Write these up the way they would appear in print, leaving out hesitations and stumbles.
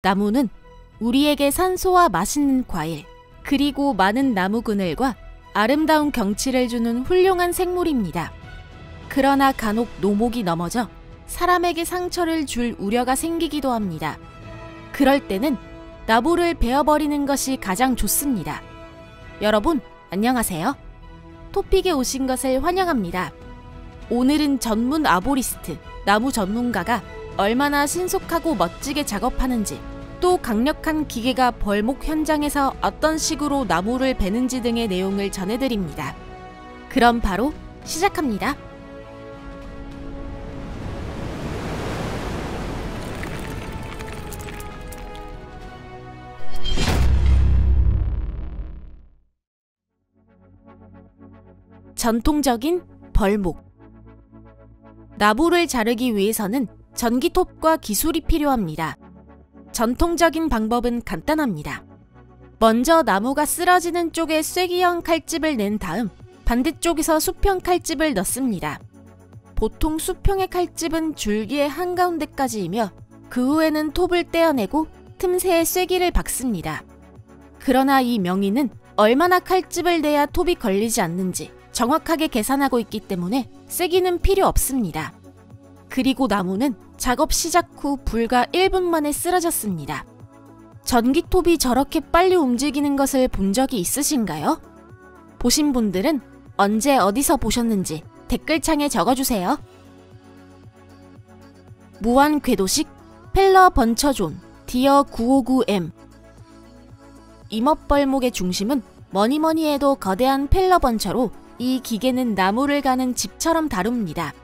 나무는 우리에게 산소와 맛있는 과일, 그리고 많은 나무 그늘과 아름다운 경치를 주는 훌륭한 생물입니다. 그러나 간혹 노목이 넘어져 사람에게 상처를 줄 우려가 생기기도 합니다. 그럴 때는 나무를 베어버리는 것이 가장 좋습니다. 여러분, 안녕하세요. 토픽에 오신 것을 환영합니다. 오늘은 전문 아보리스트, 나무 전문가가 얼마나 신속하고 멋지게 작업하는지, 또 강력한 기계가 벌목 현장에서 어떤 식으로 나무를 베는지 등의 내용을 전해드립니다. 그럼 바로 시작합니다. 전통적인 벌목. 나무를 자르기 위해서는 전기톱과 기술이 필요합니다. 전통적인 방법은 간단합니다. 먼저 나무가 쓰러지는 쪽에 쐐기형 칼집을 낸 다음 반대쪽에서 수평 칼집을 넣습니다. 보통 수평의 칼집은 줄기의 한가운데까지이며 그 후에는 톱을 떼어내고 틈새에 쐐기를 박습니다. 그러나 이 명인은 얼마나 칼집을 내야 톱이 걸리지 않는지 정확하게 계산하고 있기 때문에 쐐기는 필요 없습니다. 그리고 나무는 작업 시작 후 불과 1분 만에 쓰러졌습니다. 전기톱이 저렇게 빨리 움직이는 것을 본 적이 있으신가요? 보신 분들은 언제 어디서 보셨는지 댓글창에 적어주세요. 무한 궤도식 펠러 번처존 디어 959M. 임업벌목의 중심은 뭐니뭐니 해도 거대한 펠러 번처로 이 기계는 나무를 가는 집처럼 다룹니다.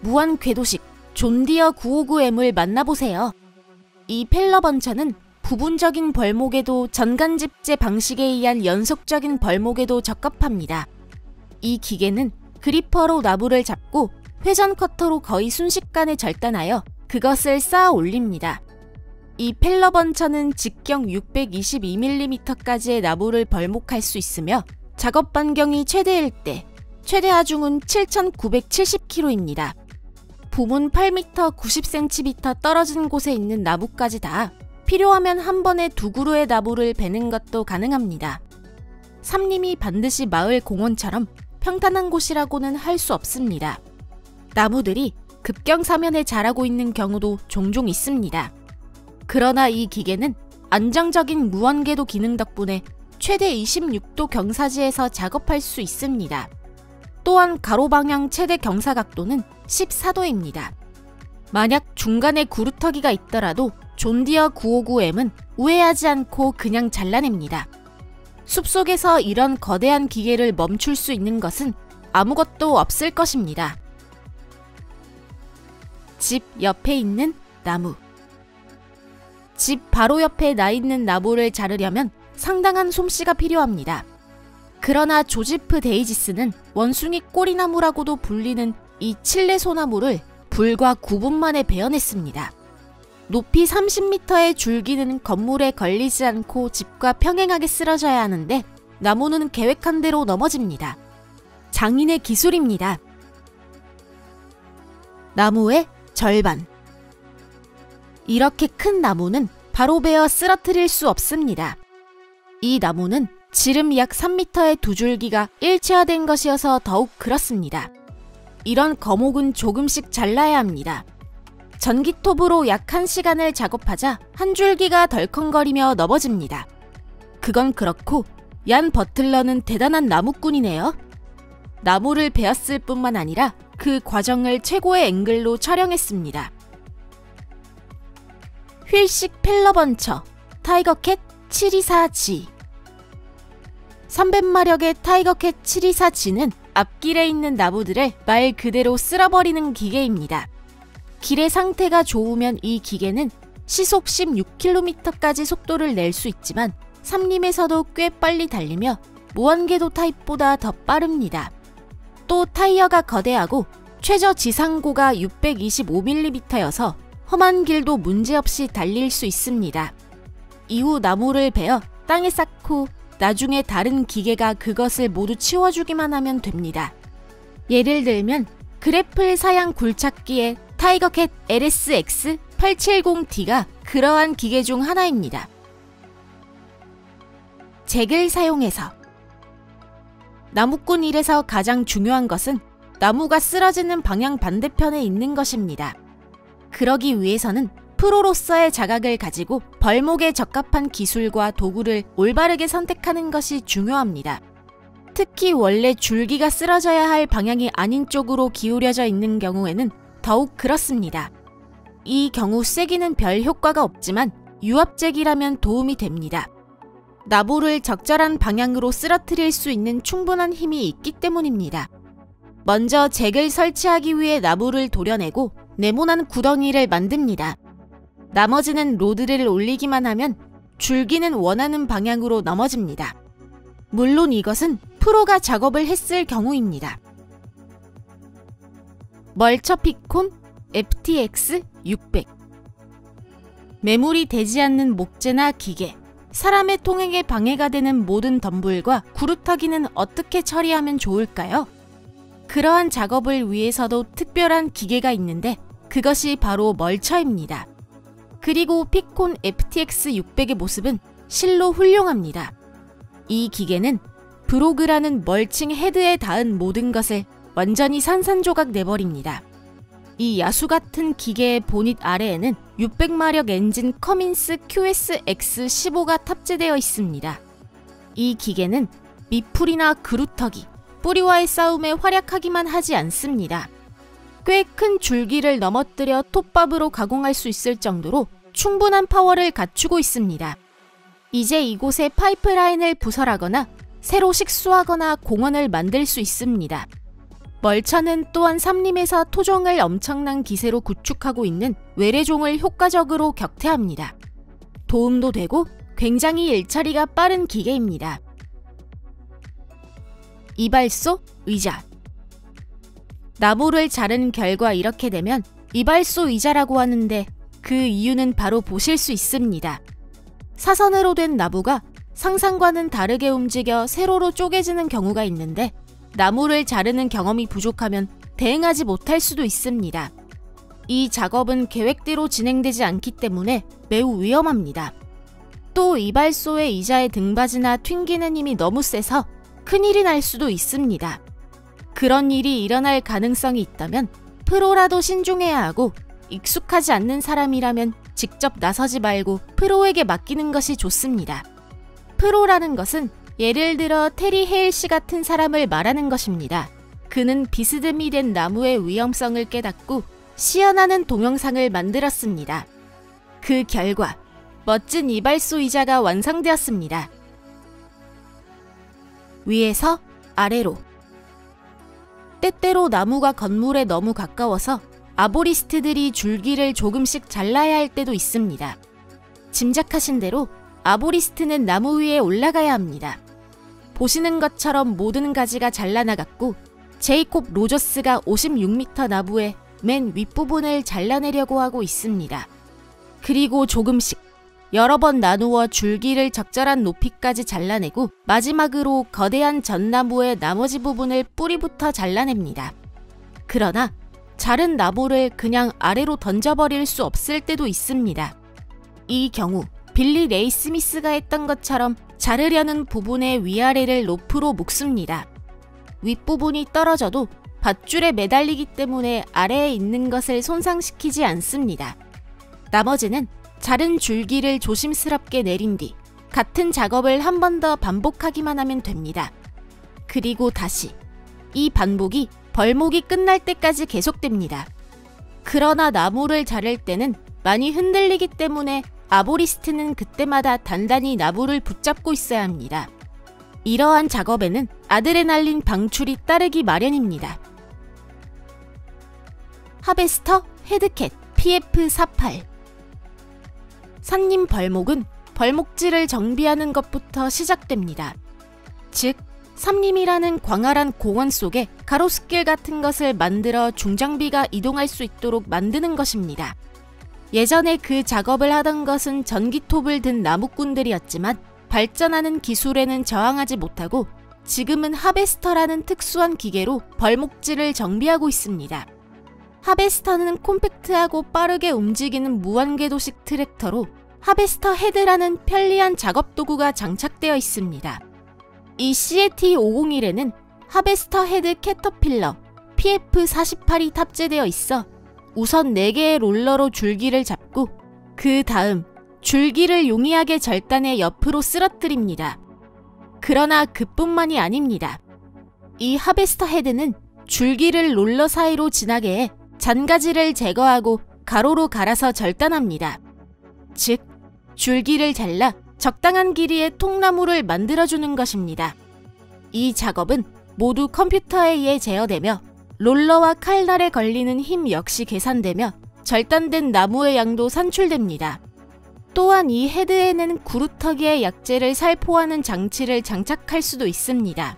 무한 궤도식 존디어 959M을 만나보세요. 이 펠러 번처는 부분적인 벌목에도 전간집재 방식에 의한 연속적인 벌목에도 적합합니다. 이 기계는 그리퍼로 나무를 잡고 회전 커터로 거의 순식간에 절단하여 그것을 쌓아 올립니다. 이 펠러 번처는 직경 622mm까지의 나무를 벌목할 수 있으며 작업 반경이 최대일 때 최대 하중은 7,970kg입니다. 부문 8m 90cm 떨어진 곳에 있는 나무까지 다 필요하면 한 번에 2그루의 나무를 베는 것도 가능합니다. 삼림이 반드시 마을 공원처럼 평탄한 곳이라고는 할 수 없습니다. 나무들이 급경사면에 자라고 있는 경우도 종종 있습니다. 그러나 이 기계는 안정적인 무한궤도 기능 덕분에 최대 26도 경사지에서 작업할 수 있습니다. 또한 가로방향 최대 경사각도는 14도입니다. 만약 중간에 구루터기가 있더라도 존디어 959M은 우회하지 않고 그냥 잘라냅니다. 숲속에서 이런 거대한 기계를 멈출 수 있는 것은 아무것도 없을 것입니다. 집 옆에 있는 나무. 집 바로 옆에 나 있는 나무를 자르려면 상당한 솜씨가 필요합니다. 그러나 조지프 데이지스는 원숭이 꼬리나무라고도 불리는 이 칠레 소나무를 불과 9분 만에 베어냈습니다. 높이 30m의 줄기는 건물에 걸리지 않고 집과 평행하게 쓰러져야 하는데 나무는 계획한 대로 넘어집니다. 장인의 기술입니다. 나무의 절반. 이렇게 큰 나무는 바로 베어 쓰러뜨릴 수 없습니다. 이 나무는 지름 약 3m의 두 줄기가 일체화된 것이어서 더욱 그렇습니다. 이런 거목은 조금씩 잘라야 합니다. 전기톱으로 약 1시간을 작업하자 한 줄기가 덜컹거리며 넘어집니다. 그건 그렇고 얀 버틀러는 대단한 나무꾼이네요. 나무를 베었을 뿐만 아니라 그 과정을 최고의 앵글로 촬영했습니다. 휠식 펠러 번처 타이거캣 724G. 300마력의 타이거캣 724G는 앞길에 있는 나무들을 말 그대로 쓸어버리는 기계입니다. 길의 상태가 좋으면 이 기계는 시속 16km까지 속도를 낼 수 있지만 삼림에서도 꽤 빨리 달리며 무한궤도 타입보다 더 빠릅니다. 또 타이어가 거대하고 최저 지상고가 625mm여서 험한 길도 문제없이 달릴 수 있습니다. 이후 나무를 베어 땅에 쌓고 나중에 다른 기계가 그것을 모두 치워주기만 하면 됩니다. 예를 들면 그래플 사양 굴착기의 타이거캣 LSX G870D가 그러한 기계 중 하나입니다. 잭을 사용해서 나무꾼 일에서 가장 중요한 것은 나무가 쓰러지는 방향 반대편에 있는 것입니다. 그러기 위해서는 프로로서의 자각을 가지고 벌목에 적합한 기술과 도구를 올바르게 선택하는 것이 중요합니다. 특히 원래 줄기가 쓰러져야 할 방향이 아닌 쪽으로 기울여져 있는 경우에는 더욱 그렇습니다. 이 경우 쐐기는 별 효과가 없지만 유압잭이라면 도움이 됩니다. 나무를 적절한 방향으로 쓰러뜨릴 수 있는 충분한 힘이 있기 때문입니다. 먼저 잭을 설치하기 위해 나무를 도려내고 네모난 구덩이를 만듭니다. 나머지는 로드를 올리기만 하면 줄기는 원하는 방향으로 넘어집니다. 물론 이것은 프로가 작업을 했을 경우입니다. 멀처피콘 FTX 600 매물이 되지 않는 목재나 기계, 사람의 통행에 방해가 되는 모든 덤불과 구루터기는 어떻게 처리하면 좋을까요? 그러한 작업을 위해서도 특별한 기계가 있는데 그것이 바로 멀처입니다. 그리고 피콘 FTX 600의 모습은 실로 훌륭합니다. 이 기계는 브로그라는 멀칭 헤드에 닿은 모든 것을 완전히 산산조각 내버립니다. 이 야수 같은 기계의 보닛 아래에는 600마력 엔진 커민스 QSX15가 탑재되어 있습니다. 이 기계는 미풀이나 그루터기, 뿌리와의 싸움에 활약하기만 하지 않습니다. 꽤 큰 줄기를 넘어뜨려 톱밥으로 가공할 수 있을 정도로 충분한 파워를 갖추고 있습니다. 이제 이곳에 파이프라인을 부설하거나 새로 식수하거나 공원을 만들 수 있습니다. 멀처는 또한 삼림에서 토종을 엄청난 기세로 구축하고 있는 외래종을 효과적으로 격퇴합니다. 도움도 되고 굉장히 일처리가 빠른 기계입니다. 이발소, 의자. 나무를 자른 결과 이렇게 되면 이발소 의자라고 하는데 그 이유는 바로 보실 수 있습니다. 사선으로 된 나무가 상상과는 다르게 움직여 세로로 쪼개지는 경우가 있는데 나무를 자르는 경험이 부족하면 대응하지 못할 수도 있습니다. 이 작업은 계획대로 진행되지 않기 때문에 매우 위험합니다. 또 이발소의 의자의 등받이나 튕기는 힘이 너무 세서 큰일이 날 수도 있습니다. 그런 일이 일어날 가능성이 있다면 프로라도 신중해야 하고 익숙하지 않는 사람이라면 직접 나서지 말고 프로에게 맡기는 것이 좋습니다. 프로라는 것은 예를 들어 테리 헤일 씨 같은 사람을 말하는 것입니다. 그는 비스듬히 된 나무의 위험성을 깨닫고 시연하는 동영상을 만들었습니다. 그 결과 멋진 이발소 의자가 완성되었습니다. 위에서 아래로. 때때로 나무가 건물에 너무 가까워서 아보리스트들이 줄기를 조금씩 잘라야 할 때도 있습니다. 짐작하신 대로 아보리스트는 나무 위에 올라가야 합니다. 보시는 것처럼 모든 가지가 잘라나갔고 제이콥 로저스가 56m 나무의 맨 윗부분을 잘라내려고 하고 있습니다. 그리고 조금씩 여러 번 나누어 줄기를 적절한 높이까지 잘라내고 마지막으로 거대한 전나무의 나머지 부분을 뿌리부터 잘라냅니다. 그러나 자른 나무를 그냥 아래로 던져버릴 수 없을 때도 있습니다. 이 경우 빌리 레이 스미스가 했던 것처럼 자르려는 부분의 위아래를 로프로 묶습니다. 윗부분이 떨어져도 밧줄에 매달리기 때문에 아래에 있는 것을 손상시키지 않습니다. 나머지는 자른 줄기를 조심스럽게 내린 뒤 같은 작업을 한 번 더 반복하기만 하면 됩니다. 그리고 다시 이 반복이 벌목이 끝날 때까지 계속됩니다. 그러나 나무를 자를 때는 많이 흔들리기 때문에 아보리스트는 그때마다 단단히 나무를 붙잡고 있어야 합니다. 이러한 작업에는 아드레날린 방출이 따르기 마련입니다. 하베스터 헤드캣 PF48 산림 벌목은 벌목지를 정비하는 것부터 시작됩니다. 즉, 삼림이라는 광활한 공원 속에 가로수길 같은 것을 만들어 중장비가 이동할 수 있도록 만드는 것입니다. 예전에 그 작업을 하던 것은 전기톱을 든 나무꾼들이었지만 발전하는 기술에는 저항하지 못하고 지금은 하베스터라는 특수한 기계로 벌목지를 정비하고 있습니다. 하베스터는 콤팩트하고 빠르게 움직이는 무한궤도식 트랙터로 하베스터 헤드라는 편리한 작업 도구가 장착되어 있습니다. 이 CAT501에는 하베스터 헤드 캐터필러 PF48이 탑재되어 있어 우선 4개의 롤러로 줄기를 잡고 그 다음 줄기를 용이하게 절단해 옆으로 쓰러뜨립니다. 그러나 그뿐만이 아닙니다. 이 하베스터 헤드는 줄기를 롤러 사이로 지나게 해 잔가지를 제거하고 가로로 갈아서 절단합니다. 즉, 줄기를 잘라 적당한 길이의 통나무를 만들어주는 것입니다. 이 작업은 모두 컴퓨터에 의해 제어되며 롤러와 칼날에 걸리는 힘 역시 계산되며 절단된 나무의 양도 산출됩니다. 또한 이 헤드에는 구루터기의 약재를 살포하는 장치를 장착할 수도 있습니다.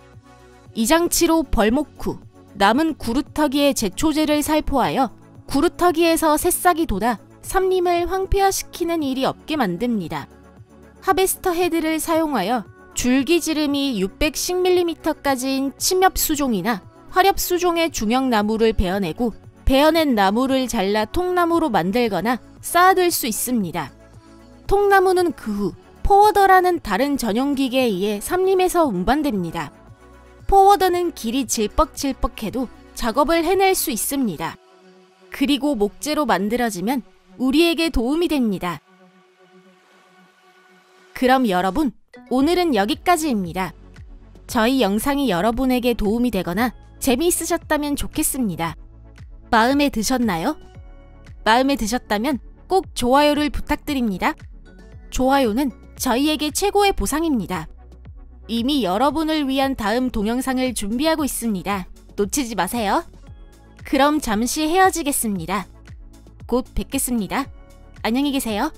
이 장치로 벌목 후 남은 구루터기의 제초제를 살포하여 구루터기에서 새싹이 돋아 삼림을 황폐화시키는 일이 없게 만듭니다. 하베스터 헤드를 사용하여 줄기지름이 610mm까지인 침엽수종이나 화렵수종의 중형나무를 베어내고 베어낸 나무를 잘라 통나무로 만들거나 쌓아둘 수 있습니다. 통나무는 그 후 포워더라는 다른 전용기계에 의해 삼림에서 운반됩니다. 포워더는 길이 질퍽질퍽해도 작업을 해낼 수 있습니다. 그리고 목재로 만들어지면 우리에게 도움이 됩니다. 그럼 여러분, 오늘은 여기까지입니다. 저희 영상이 여러분에게 도움이 되거나 재미있으셨다면 좋겠습니다. 마음에 드셨나요? 마음에 드셨다면 꼭 좋아요를 부탁드립니다. 좋아요는 저희에게 최고의 보상입니다. 이미 여러분을 위한 다음 동영상을 준비하고 있습니다. 놓치지 마세요. 그럼 잠시 헤어지겠습니다. 곧 뵙겠습니다. 안녕히 계세요.